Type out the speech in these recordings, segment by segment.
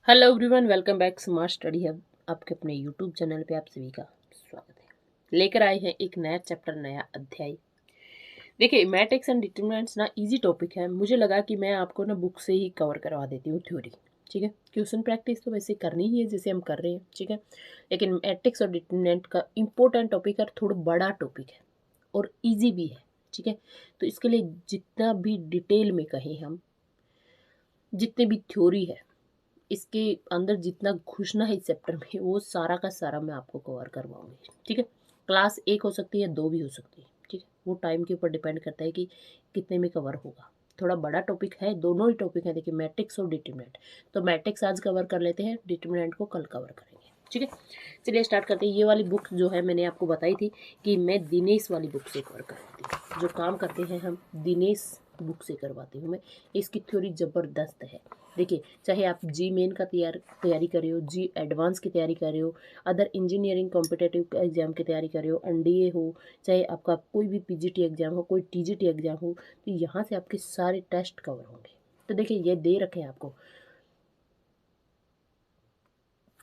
Hello everyone, welcome back smart study hub. आपके अपने YouTube channel पे आप सभी का स्वागत है। लेकर आए हैं एक नया चैप्टर, नया अध्याय। देखिए, मैट्रिक्स एंड डिटरमिनेंट्स ना इजी टॉपिक है। मुझे लगा कि मैं आपको ना बुक से ही कवर करवा देती हूँ थ्योरी। ठीक है, क्वेश्चन प्रैक्टिस तो वैसे करनी ही है जैसे हम कर रहे हैं। ठीक है, लेकिन मैट्रिक्स और डिटरमिनेंट का इंपॉर्टेंट टॉपिक है, थोड़ा बड़ा टॉपिक है और ईजी भी है। ठीक है, तो इसके लिए जितना भी डिटेल में कहें हम, जितने भी थ्योरी है इसके अंदर जितना घुसना है इस चैप्टर में, वो सारा का सारा मैं आपको कवर करवाऊंगी। ठीक है, क्लास एक हो सकती है, दो भी हो सकती है। ठीक है, वो टाइम के ऊपर डिपेंड करता है कि कितने में कवर होगा। थोड़ा बड़ा टॉपिक है, दोनों ही टॉपिक है। देखिए, मैट्रिक्स और डिटरमिनेंट, तो मैट्रिक्स आज कवर कर लेते हैं, डिटरमिनेंट को कल कवर करेंगे। ठीक है, चलिए स्टार्ट करते हैं। ये वाली बुक जो है मैंने आपको बताई थी कि मैं दिनेश वाली बुक से कवर करवाती हूँ। जो काम करते हैं हम दिनेश बुक से करवाती हूँ मैं। इसकी थ्योरी ज़बरदस्त है। देखिए, चाहे आप जी मेन का तैयारी कर रहे हो, जी एडवांस की तैयारी कर रहे हो, अदर इंजीनियरिंग कॉम्पिटेटिव एग्जाम की तैयारी कर रहे हो, एनडीए हो, चाहे आपका कोई भी पीजीटी एग्जाम हो, कोई टीजीटी एग्जाम हो, तो यहाँ से आपके सारे टेस्ट कवर होंगे। तो देखिए, ये दे रखे हैं आपको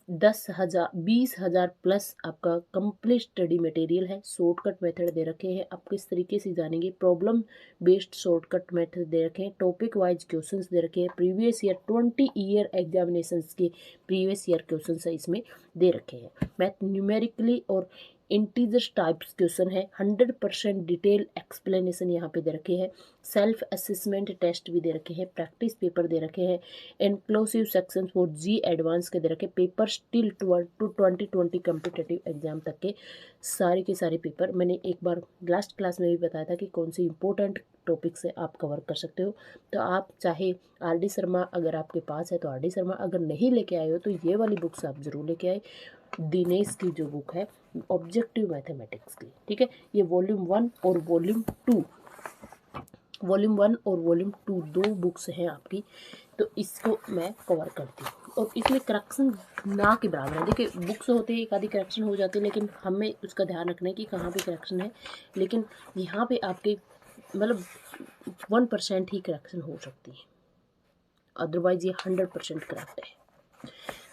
10,000 20,000 प्लस आपका कंप्लीट स्टडी मटेरियल है। शॉर्टकट मेथड दे रखे हैं, आप किस तरीके से जानेंगे। प्रॉब्लम बेस्ड शॉर्टकट मेथड दे रखे हैं, टॉपिक वाइज क्वेश्चंस दे रखे हैं। प्रीवियस ईयर 20 ईयर एग्जामिनेशंस के प्रीवियस ईयर क्वेश्चंस है इसमें दे रखे हैं। मैथ न्यूमेरिकली और इंटीजर टाइप्स क्वेश्चन है। 100% डिटेल एक्सप्लेनेशन यहाँ पे दे रखे हैं। सेल्फ असेसमेंट टेस्ट भी दे रखे हैं, प्रैक्टिस पेपर दे रखे हैं, inclusive section for JEE advance के दे रखे paper, still to 2020 competitive exam तक के सारे पेपर मैंने एक बार लास्ट क्लास में भी बताया था कि कौन सी इंपॉर्टेंट टॉपिक से आप कवर कर सकते हो। तो आप चाहे आर डी शर्मा अगर आपके पास है तो आर डी शर्मा, अगर नहीं लेके आए हो तो ये वाली बुक्स आप जरूर लेके आए, दिनेश की जो बुक है ऑब्जेक्टिव मैथमेटिक्स की। ठीक है, ये वॉल्यूम 1 और वॉल्यूम 2 दो बुक्स हैं आपकी, तो इसको मैं कवर करती हूँ। और इसमें करेक्शन ना के बराबर है। देखिए, बुक्स होते हैं एक आधी करेक्शन हो जाती है, लेकिन हमें उसका ध्यान रखना है कि कहाँ पे करेक्शन है। लेकिन यहाँ पे आपके मतलब 1% ही करेक्शन हो सकती है, अदरवाइज ये 100% करेक्ट है।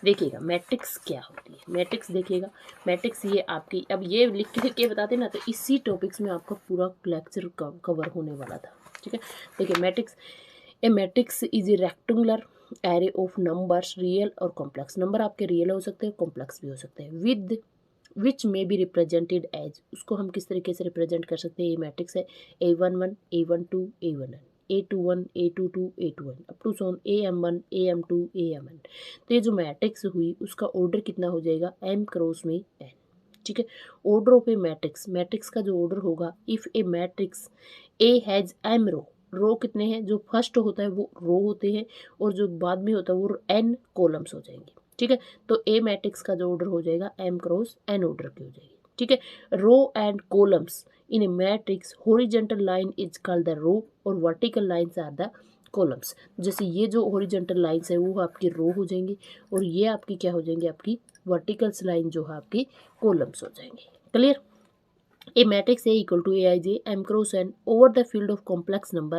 देखिएगा मैट्रिक्स क्या होती है। मैट्रिक्स देखिएगा, मैट्रिक्स ये आपकी, अब ये लिख के बताते ना, तो इसी टॉपिक्स में आपका पूरा लेक्चर कवर होने वाला था। ठीक है, देखिए matrix, A matrix is a rectangular array of numbers, real और कॉम्प्लेक्स। नंबर आपके रियल हो सकते हैं, कॉम्प्लेक्स भी हो सकते हैं। विद विच में बी रिप्रेजेंटेड एज, उसको हम किस तरीके से रिप्रेजेंट कर सकते हैं। ये मैट्रिक्स है A11 A12 A11, A21 A22 A21 up to Son AM1 AM2 AM1। तो ये जो मैट्रिक्स हुई उसका ऑर्डर कितना हो जाएगा, M क्रॉस में N। ठीक है, order of A matrix, matrix का जो ऑर्डर होगा, if A matrix A has M रो कितने हैं, जो फर्स्ट होता है वो रो होते हैं और जो बाद में होता है वो N कॉलम्स हो जाएंगे। ठीक है, तो ए मैट्रिक्स का जो ऑर्डर हो जाएगा M क्रॉस N ऑर्डर की हो जाएगी। ठीक है, row and columns in a matrix, horizontal line is called the row और vertical lines are the columns. जैसे ये जो हॉरिजॉन्टल लाइन्स है वो आपकी रो हो जाएंगी और ये आपकी क्या हो जाएंगी, आपकी वर्टिकल्स लाइन जो है आपकी कॉलम्स हो जाएंगी। Clear. A matrix A equal to Aij M cross N over the field of complex number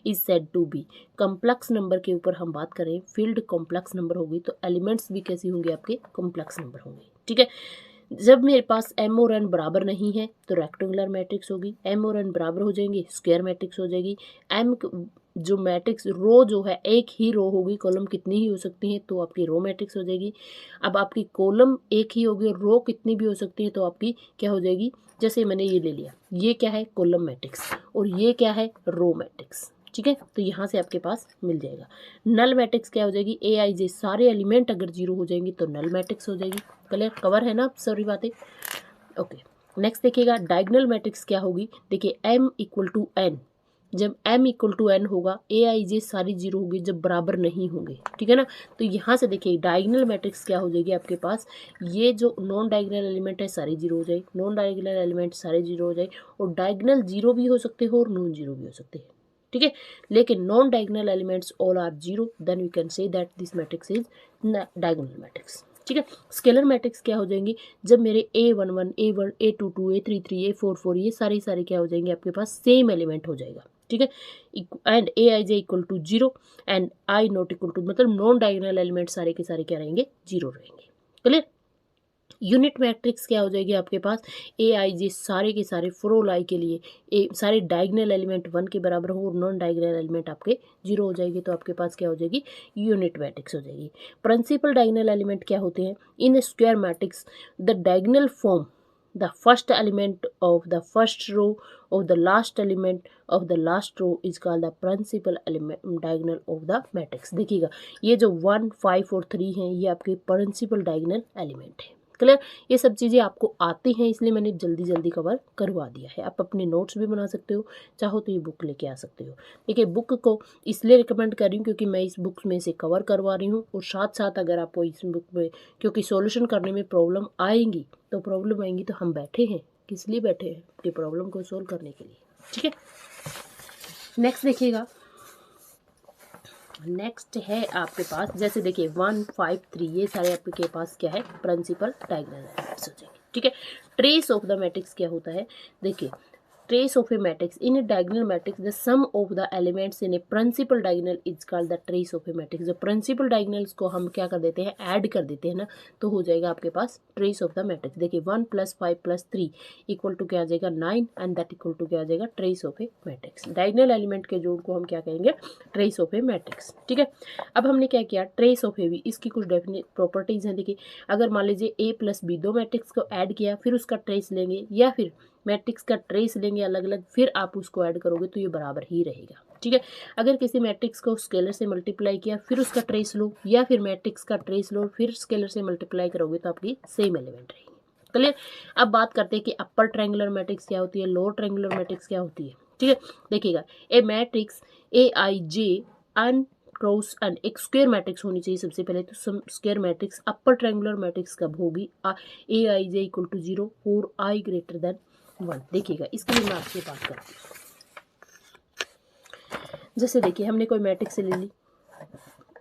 is said to be। complex number के ऊपर हम बात करें, field complex number होगी तो एलिमेंट्स भी कैसी होंगे, आपके complex number होंगे। ठीक है, जब मेरे पास M और N बराबर नहीं है तो रेक्टेंगुलर मैट्रिक्स होगी, M और N बराबर हो जाएंगे स्क्वायर मैट्रिक्स हो जाएगी। M जो मैट्रिक्स रो जो है एक ही रो होगी, कॉलम कितनी ही हो सकती हैं तो आपकी रो मैट्रिक्स हो जाएगी। अब आपकी कॉलम एक ही होगी और रो कितनी भी हो सकती है तो आपकी क्या हो जाएगी, जैसे मैंने ये ले लिया, ये क्या है कॉलम मैट्रिक्स और ये क्या है रो मैट्रिक्स। ठीक है, तो यहाँ से आपके पास मिल जाएगा। नल मैट्रिक्स क्या हो जाएगी, Aij सारे एलिमेंट अगर जीरो हो जाएंगे तो नल मैट्रिक्स हो जाएगी। क्लियर, कवर है ना सारी बातें। ओके, नेक्स्ट देखिएगा डायगोनल मैट्रिक्स क्या होगी। देखिए M इक्वल टू N, जब M इक्वल टू N होगा Aij सारी जीरो होगी जब बराबर नहीं होंगे। ठीक है ना, तो यहाँ से देखिए डायगोनल मैट्रिक्स क्या हो जाएगी आपके पास, ये जो नॉन डायगोनल एलिमेंट है सारे जीरो हो जाए, नॉन डायगोनल एलिमेंट सारे जीरो हो जाए और डायगोनल जीरो भी हो सकते हो और नॉन जीरो भी हो सकते हैं। ठीक है, लेकिन non diagonal elements all are zero, then we can say that this matrix is diagonal matrix. ठीक है, स्केलर मैट्रिक्स क्या हो जाएंगे, जब मेरे A11 A1 A22 A33 A44 ये सारे क्या हो जाएंगे आपके पास सेम एलिमेंट हो जाएगा। ठीक है। And A I J equal to 0 and I not equal to, मतलब नॉन डायगोनल एलिमेंट सारे के सारे क्या रहेंगे, 0 रहेंगे। क्लियर। यूनिट मैट्रिक्स क्या हो जाएगी आपके पास, ए आई जे सारे के सारे फॉर ऑल आई के लिए सारे डायगोनल एलिमेंट 1 के बराबर हो और नॉन डायगोनल एलिमेंट आपके 0 हो जाएगी, तो आपके पास क्या हो जाएगी, यूनिट मैट्रिक्स हो जाएगी। प्रिंसिपल डायगोनल एलिमेंट क्या होते हैं, in square matrix the diagonal form the first element of the first row of the last element of the last row is called the principal element diagonal of the matrix। देखिएगा ये जो 1, 5 और 3 हैं ये आपके प्रिंसिपल डायगोनल एलिमेंट है। Clear. ये सब चीज़ें आपको आती हैं इसलिए मैंने जल्दी जल्दी कवर करवा दिया है। आप अपने नोट्स भी बना सकते हो, चाहो तो ये बुक लेके आ सकते हो। देखिए बुक को इसलिए रिकमेंड कर रही हूँ क्योंकि मैं इस बुक में से कवर करवा रही हूँ, और साथ साथ अगर आपको इस बुक में क्योंकि सॉल्यूशन करने में प्रॉब्लम आएंगी तो हम बैठे हैं, किस लिए बैठे हैं, कि प्रॉब्लम को सोल्व करने के लिए। ठीक है। नेक्स्ट देखिएगा, नेक्स्ट है आपके पास, जैसे देखिए 1, 5, 3 ये सारे आपके पास क्या है, प्रिंसिपल डायगोनल एलिमेंट्स हो जाएंगे। ठीक है। ट्रेस ऑफ द मैट्रिक्स क्या होता है, देखिए trace of a matrix in a diagonal matrix the sum of the elements in a principal diagonal is called the trace of a matrix। जो principal diagonals को हम क्या कर देते हैं, ऐड कर देते हैं ना, तो हो जाएगा आपके पास trace of the matrix। देखिए 1 + 5 + 3 इक्वल टू क्या आ जाएगा 9 एंड दैट इक्वल टू क्या आ जाएगा trace of a matrix। Diagonal element के जोड़ को हम क्या कहेंगे, trace of a matrix। ठीक है। अब हमने क्या किया, trace of a भी इसकी कुछ डेफिनेट प्रॉपर्टीज हैं। देखिए अगर मान लीजिए a + b दो मैट्रिक्स को ऐड किया फिर उसका ट्रेस लेंगे, या फिर मैट्रिक्स का ट्रेस लेंगे अलग अलग फिर आप उसको ऐड करोगे तो ये बराबर ही रहेगा। ठीक है। अगर किसी मैट्रिक्स को स्केलर से मल्टीप्लाई किया फिर उसका ट्रेस लो, या फिर मैट्रिक्स का ट्रेस लो फिर स्केलर से मल्टीप्लाई करोगे तो आपकी सेम एलिमेंट रहेगी। क्लियर। अब बात करते हैं कि अपर ट्रायंगुलर मैट्रिक्स क्या होती है, लोअर ट्रायंगुलर मैट्रिक्स क्या होती है। ठीक है। देखिएगा a matrix A I J and cross and एक स्क्वायर मैट्रिक्स होनी चाहिए सबसे पहले, तो square matrix upper triangular matrix कब होगी, A I J equal to 0 और आई ग्रेटर देन 1। देखिएगा इसके लिए मैं आपसे बात करती हूँ। जैसे देखिए हमने कोई मैट्रिक्स ले ली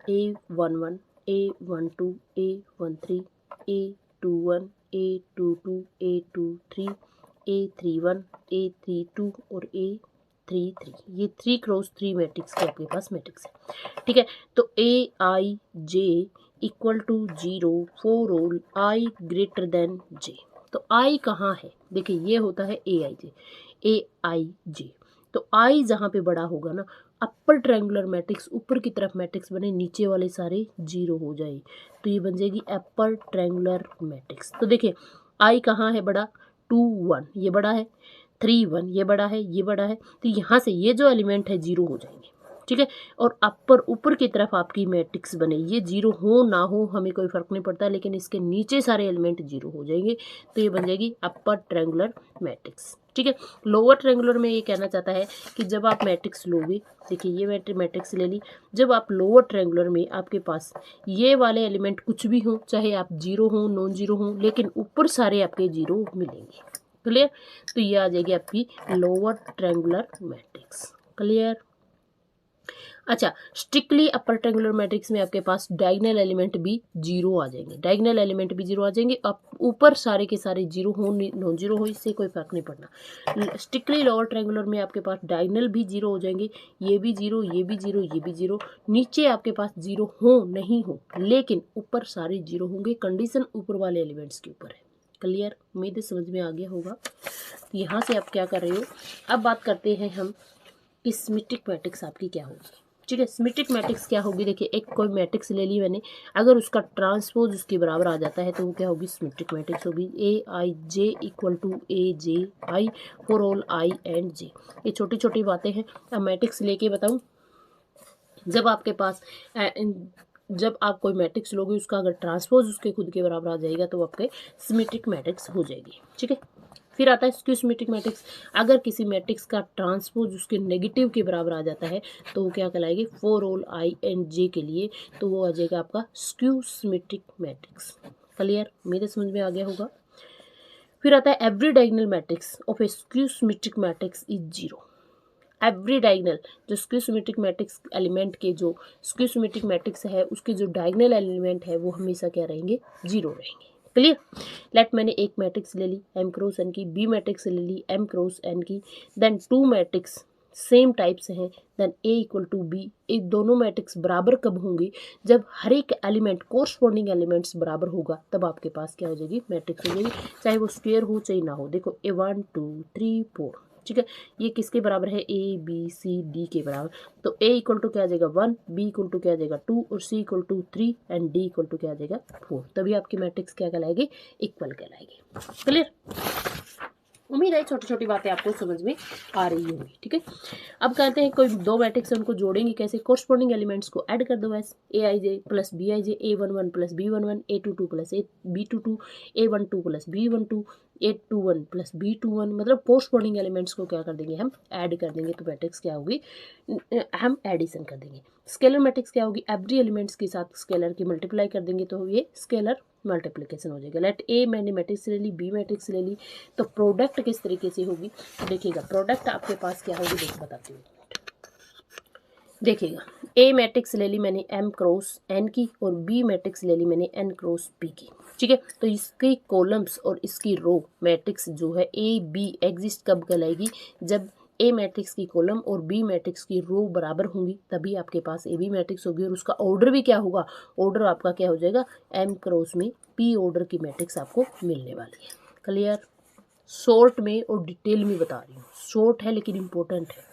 A11 A12 A13 A21 A22 A23 A31 A32 और A33, ये 3 क्रॉस 3 मैट्रिक्स के आपके पास मैट्रिक्स है। ठीक है। तो A I J equal to 0 for all I greater than J. तो आई कहाँ है, देखिए ये होता है ए आई जे। तो आई जहाँ पे बड़ा होगा ना, अपर ट्रायंगुलर मैट्रिक्स ऊपर की तरफ मैट्रिक्स बने नीचे वाले सारे 0 हो जाए, तो ये बन जाएगी अपर ट्रायंगुलर मैट्रिक्स। तो देखिए आई कहाँ है बड़ा, 2 1 ये बड़ा है, 3 1 ये बड़ा है, ये बड़ा है, तो यहाँ से ये जो एलिमेंट है 0 हो जाएंगे। ठीक है। और अपर ऊपर की तरफ आपकी मैट्रिक्स बने, ये 0 हो ना हो हमें कोई फर्क नहीं पड़ता, लेकिन इसके नीचे सारे एलिमेंट 0 हो जाएंगे, तो ये बन जाएगी अपर ट्रायंगुलर मैट्रिक्स। ठीक है। लोअर ट्रायंगुलर में ये कहना चाहता है कि जब आप मैट्रिक्स लोगे, देखिए ये मैट्रिक्स ले ली, जब आप लोअर ट्रायंगुलर में आपके पास ये वाले एलिमेंट कुछ भी हो, चाहे आप 0 हो नॉन 0 हो, लेकिन ऊपर सारे आपके 0 मिलेंगे। क्लियर। तो ये आ जाएगी आपकी लोअर ट्रायंगुलर मैट्रिक्स। क्लियर। अच्छा, स्ट्रिक्टली अपर ट्रायंगुलर मैट्रिक्स में आपके पास डायगोनल एलिमेंट भी 0 आ जाएंगे, डायगोनल एलिमेंट भी 0 आ जाएंगे। अब ऊपर सारे के सारे 0 हो नॉन 0 हो, इससे कोई फर्क नहीं पड़ना। स्ट्रिक्टली लोअर ट्रायंगुलर में आपके पास डायगोनल भी 0 हो जाएंगे, ये भी 0 ये भी 0 ये भी 0, नीचे आपके पास 0 हो नहीं हो, लेकिन ऊपर सारे 0 होंगे। कंडीशन ऊपर वाले एलिमेंट्स के ऊपर है। क्लियर। उम्मीद है समझ में आ गया होगा। तो यहाँ से आप क्या कर रहे हो, अब बात करते हैं हम कि सिमेट्रिक मैट्रिक्स आपकी क्या होगी। ठीक है। सिमेट्रिक मैट्रिक्स क्या होगी, देखिए एक कोई मैट्रिक्स ले ली मैंने, अगर उसका ट्रांसपोज उसके बराबर आ जाता है तो वो क्या होगी, सिमेट्रिक मैट्रिक्स होगी। A I J equal to A J I for all I and J. ये छोटी छोटी बातें हैं। अब मैट्रिक्स लेके बताऊँ, जब आपके पास जब आप कोई मैट्रिक्स लोगे उसका अगर ट्रांसपोज उसके खुद के बराबर आ जाएगा तो आपके सिमेट्रिक मैट्रिक्स हो जाएगी। ठीक है। फिर आता है स्क्यू सिमेट्रिक मैट्रिक्स। अगर किसी मैट्रिक्स का ट्रांसपोज उसके नेगेटिव के बराबर आ जाता है तो वो क्या कहलाएगी, फॉर ऑल आई एंड जे के लिए, तो वो आ जाएगा आपका स्क्यू सिमेट्रिक मैट्रिक्स। क्लियर। मेरे समझ में आ गया होगा। फिर आता है every diagonal matrix of A skew symmetric matrix is 0। Every diagonal, जो स्क्यू सिमेट्रिक मैट्रिक्स एलिमेंट के जो स्क्यू सिमेट्रिक मैट्रिक्स है उसके जो डायगोनल एलिमेंट है वो हमेशा क्या रहेंगे, 0 रहेंगे। क्लियर। लेट मैंने एक मैट्रिक्स ले ली एम क्रॉस एन की, बी मैट्रिक्स ले ली एम क्रॉस एन की, देन 2 मैट्रिक्स सेम टाइप से हैं, then A equal to B. एक दोनों मैट्रिक्स बराबर कब होंगे? जब हर एक एलिमेंट कोरस्पॉन्डिंग एलिमेंट्स बराबर होगा, तब आपके पास क्या हो जाएगी? मैट्रिक्स हो जाएगी, चाहे वो स्क्वायर हो चाहे ना हो। देखो ए 1 2 3 4, ठीक है, ये किसके बराबर है? ए बी सी डी के बराबर। तो ए इक्वल टू क्या आ जाएगा? 1, बी इक्वल टू क्या आ जाएगा? 2 और C equal to 3 and D equal to क्या आ जाएगा? 4। तभी आपकी मैट्रिक्स क्या कहलाएगी? इक्वल कहलाएगी। क्लियर? उम्मीद है छोटी छोटी बातें आपको समझ में आ रही होंगी। ठीक है, अब कहते हैं कोई दो मैट्रिक्स है, उनको जोड़ेंगे कैसे? कोरस्पॉन्डिंग एलिमेंट्स को ऐड कर दो बस। A I J plus B I J, A 1 1 plus B 1 1, A 2 2 plus A B 2 2, A 1 2 plus B 1 2, A 2 1 plus B 2 1। मतलब कोरस्पॉन्डिंग एलिमेंट्स को क्या कर देंगे? हम ऐड कर देंगे, तो मैट्रिक्स क्या होगी? हम एडिशन कर देंगे। स्केलर मैट्रिक्स क्या होगी? एवरी एलिमेंट्स के साथ स्केलर की मल्टीप्लाई कर देंगे, तो ये स्केलर मल्टीप्लिकेशन हो जाएगा। लेट ए मैंने मैट्रिक्स ले ली, बी मैट्रिक्स ले ली, तो प्रोडक्ट किस तरीके से होगी? देखिएगा प्रोडक्ट आपके पास क्या होगी, देखो बताती हूँ। देखिएगा ए मैट्रिक्स ले ली मैंने एम क्रॉस एन की, और बी मैट्रिक्स ले ली मैंने एन क्रॉस पी की। ठीक है, तो इसकी कॉलम्स और इसकी रो मैट्रिक्स जो है ए बी एग्जिस्ट कब कहलाएगी? जब ए मैट्रिक्स की कॉलम और बी मैट्रिक्स की रो बराबर होंगी, तभी आपके पास ए बी मैट्रिक्स होगी। और उसका ऑर्डर भी क्या होगा? ऑर्डर आपका क्या हो जाएगा? एम क्रॉस में पी ऑर्डर की मैट्रिक्स आपको मिलने वाली है। क्लियर? शॉर्ट में और डिटेल में बता रही हूँ, शॉर्ट है लेकिन इंपॉर्टेंट है।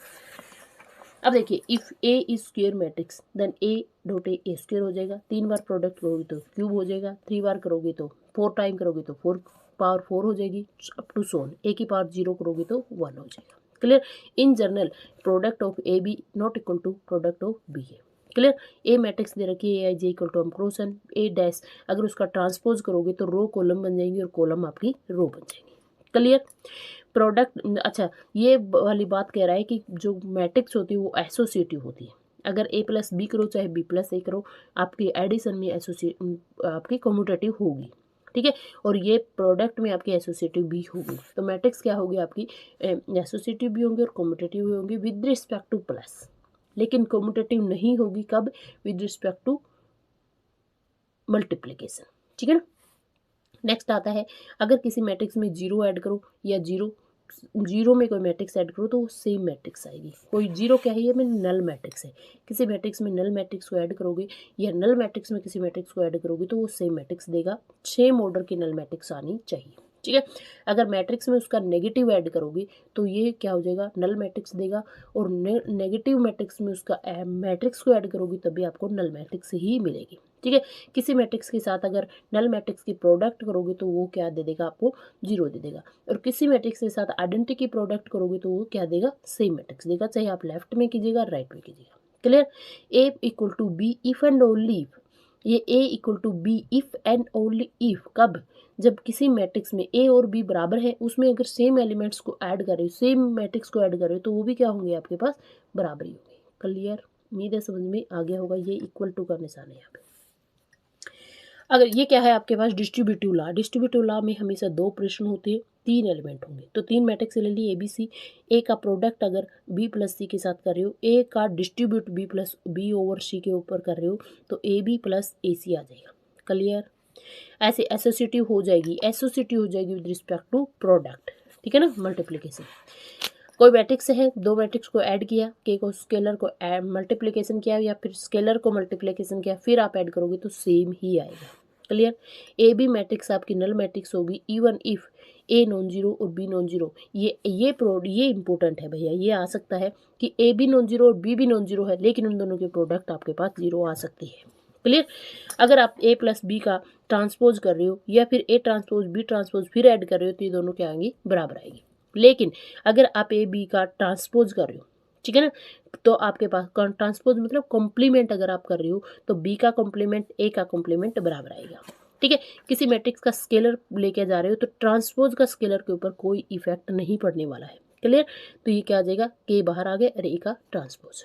अब देखिए, if A is square matrix then A dot A square हो जाएगा। 3 बार प्रोडक्ट करोगे तो क्यूब हो जाएगा, 3 बार करोगे तो 4 टाइम करोगे तो 4 पावर 4 हो जाएगी, अप टू सोन। ए की पावर 0 करोगे तो 1 हो जाएगा। Clear? In general product of A B not equal to product of B है। क्लियर? ए मैट्रिक्स दे रखी है A I J equal to M cross N A dash, अगर उसका ट्रांसपोज करोगे तो रो कॉलम बन जाएंगी और कॉलम आपकी रो बन जाएंगी। क्लियर? प्रोडक्ट, अच्छा ये वाली बात कह रहा है कि जो मैट्रिक्स होती है वो एसोसिएटिव होती है। अगर ए प्लस बी करो चाहे बी प्लस ए करो, आपकी एडिशन में आपकी कम्यूटेटिव होगी। ठीक है, और ये प्रोडक्ट में आपकी एसोसिएटिव भी होगी। तो मैट्रिक्स क्या होगी आपकी? एसोसिएटिव भी होंगी और कम्यूटेटिव भी होंगी विद रिस्पेक्ट टू प्लस, लेकिन कम्यूटेटिव नहीं होगी कब? With respect to multiplication. ठीक है ना? नेक्स्ट आता है, अगर किसी मैट्रिक्स में 0 ऐड करो या 0 में कोई मैट्रिक्स ऐड करो तो वो सेम मैट्रिक्स आएगी। कोई 0 क्या है? ये में नल मैट्रिक्स है। किसी मैट्रिक्स में नल मैट्रिक्स को ऐड करोगे या नल मैट्रिक्स में किसी मैट्रिक्स को ऐड करोगे तो वो सेम मैट्रिक्स देगा। सेम ऑर्डर की नल मैट्रिक्स आनी चाहिए। ठीक है, अगर मैट्रिक्स में उसका नेगेटिव ऐड करोगे तो ये क्या हो जाएगा? नल मैट्रिक्स देगा, और नेगेटिव मैट्रिक्स में उसका मैट्रिक्स को ऐड करोगे तभी आपको नल मैट्रिक्स ही मिलेगी। ठीक है, किसी मैट्रिक्स के साथ अगर नल मैट्रिक्स की प्रोडक्ट करोगे तो वो क्या दे देगा? आपको 0 दे देगा। और किसी मैट्रिक्स के साथ आइडेंटिटी की प्रोडक्ट करोगे तो वो क्या देगा? सेम मैट्रिक्स देगा, चाहे आप लेफ्ट में कीजिएगा राइट में कीजिएगा। Clear? A equal to B if and only if, ये A equal to B if and only if कब? जब किसी मैट्रिक्स में ए और बी बराबर है, उसमें अगर सेम एलिमेंट्स को ऐड कर रहे हो, सेम मैट्रिक्स को ऐड कर रहे हो, तो वो भी क्या होंगे? आपके पास बराबर ही होंगे। क्लियर? उम्मीद है समझ में आ गया होगा। ये इक्वल टू का निशान है यहाँ पे। अगर ये क्या है आपके पास? Distributive law. डिस्ट्रीब्यूटिव लॉ में हमेशा 2 ऑपरेशन होते हैं, 3 एलिमेंट होंगे। तो 3 मैट्रिक्स ले ली ए बी सी, ए का प्रोडक्ट अगर बी प्लस सी के साथ कर रहे हो, ए का distribute B plus B over C के ऊपर कर रहे हो, तो ए बी प्लस ए सी आ जाएगा। क्लियर? ऐसे एसोसिएटिव हो जाएगी, एसोसिएटिव हो जाएगी विद रिस्पेक्ट टू प्रोडक्ट। ठीक है ना? मल्टीप्लिकेशन, कोई मैट्रिक्स है, 2 मैट्रिक्स को ऐड किया, के को स्केलर को मल्टीप्लिकेशन किया या फिर स्केलर को मल्टीप्लिकेशन किया, फिर आप ऐड करोगे तो सेम ही आएगा। क्लियर? ए बी मैट्रिक्स आपकी नल मैट्रिक्स होगी even if a non zero और बी नॉन जीरो। ये इंपॉर्टेंट है भैया, ये आ सकता है कि ए बी नॉन जीरो और बी भी नॉन जीरो है, लेकिन उन दोनों के प्रोडक्ट आपके पास 0 आ सकती है। क्लियर? अगर आप ए प्लस बी का ट्रांसपोज कर रहे हो या फिर ए ट्रांसपोज बी ट्रांसपोज फिर ऐड कर रहे हो, तो ये दोनों क्या आएंगी? बराबर आएगी। लेकिन अगर आप ए बी का ट्रांसपोज कर रहे हो, ठीक है ना, तो आपके पास ट्रांसपोज मतलब कॉम्प्लीमेंट अगर आप कर रहे हो, तो बी का कॉम्प्लीमेंट ए का कॉम्प्लीमेंट बराबर आएगा। ठीक है, किसी मैट्रिक्स का स्केलर लेके जा रहे हो तो ट्रांसपोज का स्केलर के ऊपर कोई इफेक्ट नहीं पड़ने वाला है। क्लियर? तो ये क्या आ जाएगा? के बाहर आ गया और ए का ट्रांसपोज।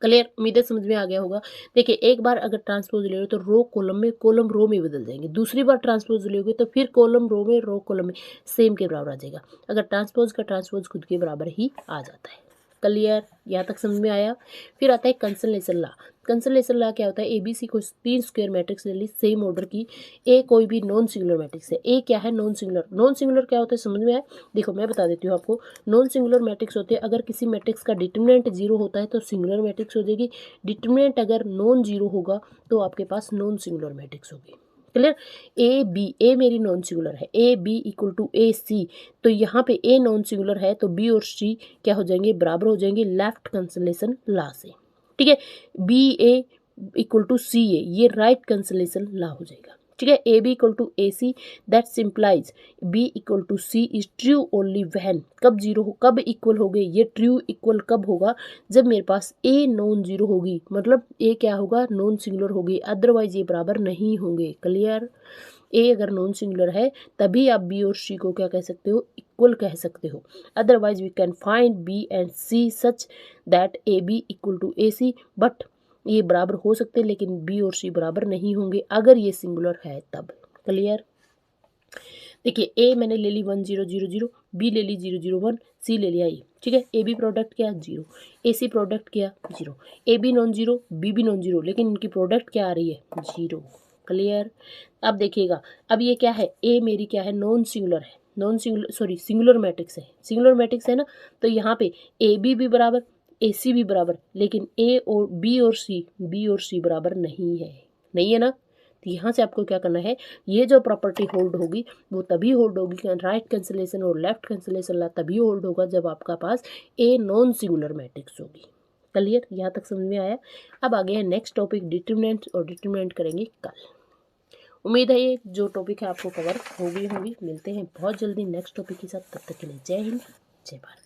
क्लियर? उम्मीद है समझ में आ गया होगा। देखिए, एक बार अगर ट्रांसपोज ले लो तो रो कॉलम में, कॉलम रो में बदल जाएंगे। दूसरी बार ट्रांसपोज लोगे तो फिर कॉलम रो में, रो कॉलम में सेम के बराबर आ जाएगा। अगर ट्रांसपोज का ट्रांसपोज खुद के बराबर ही आ जाता है। क्लियर, यहाँ तक समझ में आया। फिर आता है कंसोलेशन लॉ। कंसोलेशन लॉ क्या होता है, ABC को 3 स्क्वायर मैट्रिक्स ले ली सेम ऑर्डर की, ए कोई भी नॉन सिंगुलर मैट्रिक्स है। ए क्या है, नॉन सिंगुलर। नॉन सिंगुलर क्या होता है समझ में आया। देखो मैं बता देती हूँ आपको, नॉन सिंगुलर मैट्रिक्स होते हैं अगर किसी मैट्रिक्स का डिटरमिनेंट 0 होता है तो सिंगुलर मैट्रिक्स हो जाएगी, डिटरमिनेंट अगर नॉन 0 होगा तो आपके पास नॉन सिंगुलर मैट्रिक्स होगी। क्लियर। ए बी, ए मेरी नॉन सिंगुलर है, A B equal to A सी, तो यहाँ पे ए नॉन सिंगुलर है तो बी और सी क्या हो जाएंगे, बराबर हो जाएंगे लेफ्ट कंसोलेशन लॉ से। ठीक है, B A equal to C A, ये राइट कंसोलेशन लॉ हो जाएगा। ठीक है, A B equal to A C, that implies B equal to C is true only when, कब जीरो हो, कब इक्वल हो गए, ये ट्रू इक्वल कब होगा, जब मेरे पास ए नॉन जीरो होगी, मतलब ए क्या होगा, नॉन सिंगुलर होगी, अदरवाइज ये बराबर नहीं होंगे। क्लियर। ए अगर नॉन सिंगुलर है तभी आप बी और सी को क्या कह सकते हो, इक्वल कह सकते हो। Otherwise we can find B and C such that A B equal to A C, but ये बराबर हो सकते हैं लेकिन बी और सी बराबर नहीं होंगे अगर ये सिंगुलर है तब। क्लियर। देखिए ए मैंने ले ली 1 0 0 0, बी ले ली 0 0 1, सी ले लिया ए। ठीक है, ए बी प्रोडक्ट क्या, 0, ए सी प्रोडक्ट क्या, 0, A B non zero, B भी नॉन जीरो, लेकिन इनकी प्रोडक्ट क्या आ रही है, 0। क्लियर। अब देखिएगा, अब ये क्या है, ए मेरी क्या है, नॉन सिंगुलर है, non singular sorry singular matrix है, सिंगुलर मैट्रिक्स है ना, तो यहाँ पे ए बी भी बराबर, ए सी भी बराबर, लेकिन ए और बी और सी बराबर नहीं है, नहीं है ना। तो यहाँ से आपको क्या करना है, ये जो प्रॉपर्टी होल्ड होगी वो तभी होल्ड होगी, राइट कैंसिलेशन और लेफ्ट कैंसिलेशन ला तभी होल्ड होगा जब आपका पास ए नॉन सिंगुलर मैट्रिक्स होगी। क्लियर, यहाँ तक समझ में आया। अब आगे है नेक्स्ट टॉपिक डिटरमिनेंट, और डिटरमिनेंट करेंगे कल। उम्मीद है ये जो टॉपिक है आपको कवर हो गई होगी। मिलते हैं बहुत जल्दी नेक्स्ट टॉपिक के साथ, तब तक के लिए जय हिंद, जय भारत।